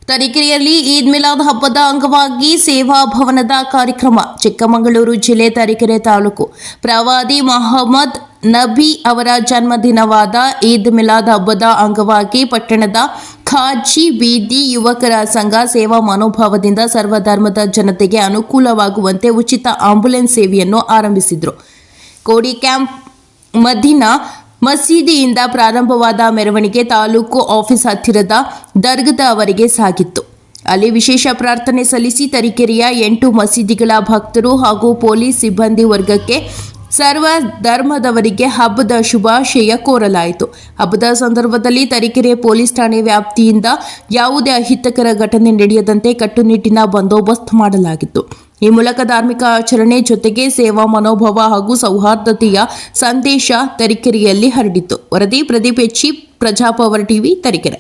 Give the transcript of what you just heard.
ತರೀಕೆರೆಯಲ್ಲಿ ಈದ್ ಮಿಲಾದ್ ಹಬ್ಬದ ಅಂಗವಾಗಿ ಸೇವಾ ಭವನದ ಕಾರ್ಯಕ್ರಮ. ಚಿಕ್ಕಮಗಳೂರು ಜಿಲ್ಲೆ ತರೀಕೆರೆ ತಾಲೂಕು ಪ್ರವಾದಿ ಮೊಹಮ್ಮದ್ ನಬಿ ಅವರ ಜನ್ಮದಿನವಾದ ಈದ್ ಮಿಲಾದ್ ಹಬ್ಬದ ಅಂಗವಾಗಿ ಪಟ್ಟಣದ ಖಾಜಿ ಬೀದಿ ಯುವಕರ ಸಂಘ ಸೇವಾ ಮನೋಭಾವದಿಂದ ಸರ್ವಧರ್ಮದ ಜನತೆಗೆ ಅನುಕೂಲವಾಗುವಂತೆ ಉಚಿತ ಆಂಬ್ಯುಲೆನ್ಸ್ ಸೇವೆಯನ್ನು ಆರಂಭಿಸಿದರು. ಕೋಡಿ ಕ್ಯಾಂಪ್ ಮದೀನಾ ಮಸೀದಿಯಿಂದ ಪ್ರಾರಂಭವಾದ ಮೆರವಣಿಗೆ ತಾಲೂಕು ಆಫೀಸ್ ಹತ್ತಿರದ ದರ್ಗದವರೆಗೆ ಸಾಗಿತ್ತು. ಅಲ್ಲಿ ವಿಶೇಷ ಪ್ರಾರ್ಥನೆ ಸಲ್ಲಿಸಿ ತರೀಕೆರೆಯ 8 ಮಸೀದಿಗಳ ಭಕ್ತರು ಹಾಗೂ ಪೊಲೀಸ್ ಸಿಬ್ಬಂದಿ ವರ್ಗಕ್ಕೆ ಸರ್ವ ಧರ್ಮದವರಿಗೆ ಹಬ್ಬದ ಶುಭಾಶಯ ಕೋರಲಾಯಿತು. ಹಬ್ಬದ ಸಂದರ್ಭದಲ್ಲಿ ತರೀಕೆರೆ ಪೊಲೀಸ್ ಠಾಣೆ ವ್ಯಾಪ್ತಿಯಿಂದ ಯಾವುದೇ ಅಹಿತಕರ ಘಟನೆ ನಡೆಯದಂತೆ ಕಟ್ಟುನಿಟ್ಟಿನ ಬಂದೋಬಸ್ತ್ ಮಾಡಲಾಗಿತ್ತು. ಈ ಮೂಲಕ ಧಾರ್ಮಿಕ ಆಚರಣೆ ಜೊತೆಗೆ ಸೇವಾ ಮನೋಭಾವ ಹಾಗೂ ಸೌಹಾರ್ದತೆಯ ಸಂದೇಶ ತರೀಕೆರೆಯಲ್ಲಿ ಹರಡಿತು. ವರದಿ ಪ್ರದೀಪ್ ಹೆಚ್ಚಿ, ಪ್ರಜಾಪವರ್ ಟಿವಿ, ತರೀಕೆರೆ.